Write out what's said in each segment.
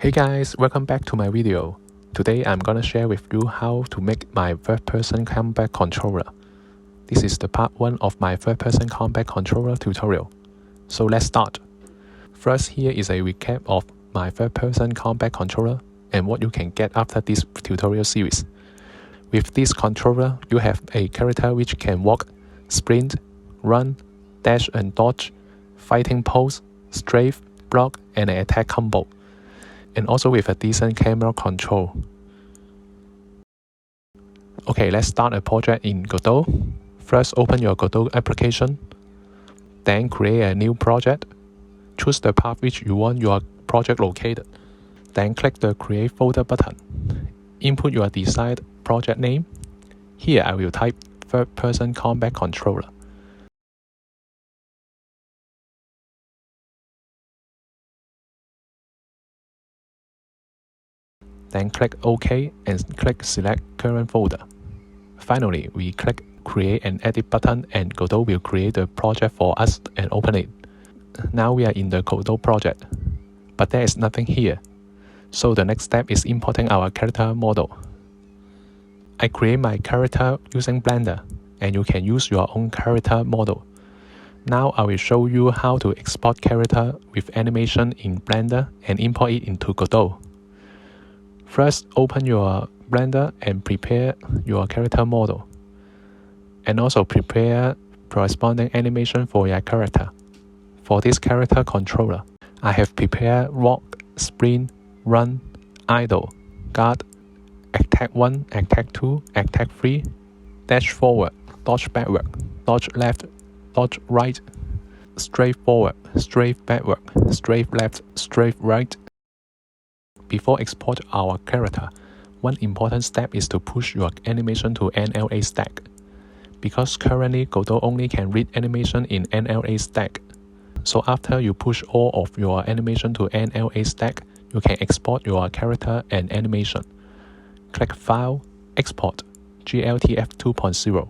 Hey guys, welcome back to my video. Today I'm gonna share with you how to make my third-person combat controller. This is the part 1 of my third-person combat controller tutorial. So let's start. First, here is a recap of my third-person combat controller and what you can get after this tutorial series. With this controller, you have a character which can walk, sprint, run, dash and dodge, fighting pose, strafe, block, and an attack combo. And also with a decent camera control. Okay, let's start a project in Godot. First, open your Godot application. Then create a new project. Choose the path which you want your project located. Then click the Create Folder button. Input your desired project name. Here I will type Third-Person Combat Controller. Then click OK and click Select Current Folder. Finally, we click Create and Edit button and Godot will create the project for us and open it. Now we are in the Godot project, but there is nothing here. So the next step is importing our character model. I create my character using Blender, and you can use your own character model. Now I will show you how to export character with animation in Blender and import it into Godot. First, open your Blender and prepare your character model. And also prepare corresponding animation for your character. For this character controller, I have prepared walk, sprint, run, idle, guard, attack 1, attack 2, attack 3, dash forward, dodge backward, dodge left, dodge right, strafe forward, strafe backward, strafe left, strafe right. Before export our character, one important step is to push your animation to NLA stack. Because currently Godot only can read animation in NLA stack. So after you push all of your animation to NLA stack, you can export your character and animation. Click File, Export, GLTF 2.0.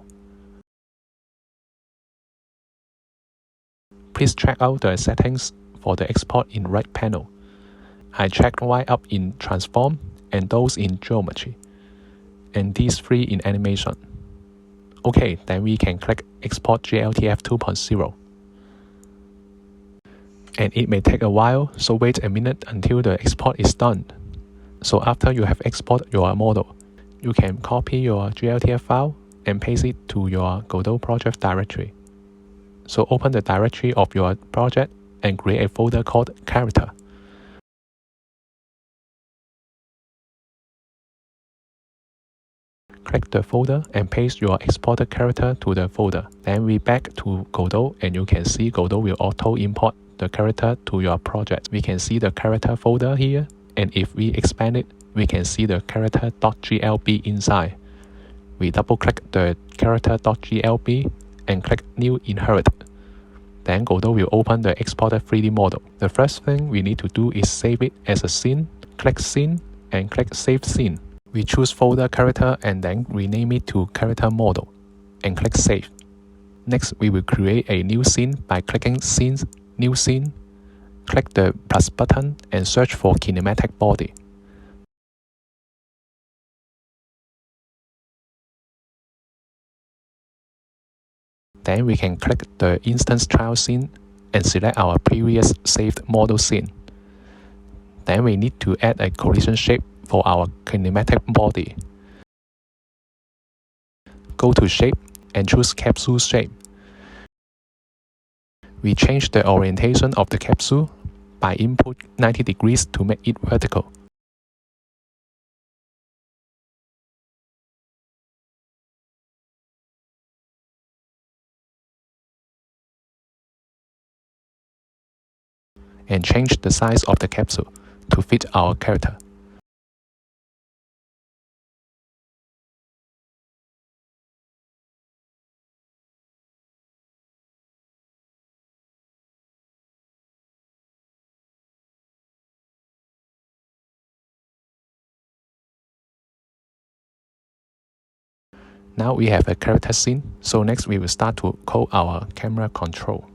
Please check out the settings for the export in right panel. I checked Y up in Transform and those in Geometry, and these 3 in Animation. Okay, then we can click Export GLTF 2.0. And it may take a while, so wait a minute until the export is done. So after you have exported your model, you can copy your GLTF file and paste it to your Godot project directory. So open the directory of your project and create a folder called Character. Click the folder and paste your exported character to the folder. Then we back to Godot and you can see Godot will auto import the character to your project. We can see the character folder here, and if we expand it, we can see the character.glb inside. We double click the character.glb and click New Inherit. Then Godot will open the exported 3D model. The first thing we need to do is save it as a scene. Click Scene and click Save Scene. We choose folder character and then rename it to character model and click Save. Next, we will create a new scene by clicking Scenes, New Scene. Click the plus button and search for kinematic body. Then we can click the instance child scene and select our previous saved model scene. Then we need to add a collision shape for our kinematic body. Go to Shape and choose Capsule Shape. We change the orientation of the capsule by input 90 degrees to make it vertical. And change the size of the capsule to fit our character. Now we have a character scene, so next we will start to code our camera control.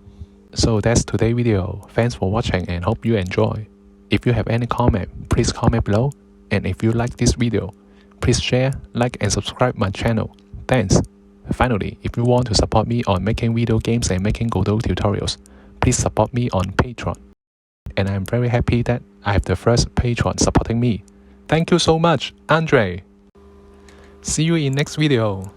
So that's today's video. Thanks for watching and hope you enjoy. If you have any comment, please comment below. And if you like this video, please share, like and subscribe my channel. Thanks. Finally, if you want to support me on making video games and making Godot tutorials, please support me on Patreon. And I'm very happy that I have the first patron supporting me. Thank you so much, Andre. See you in next video.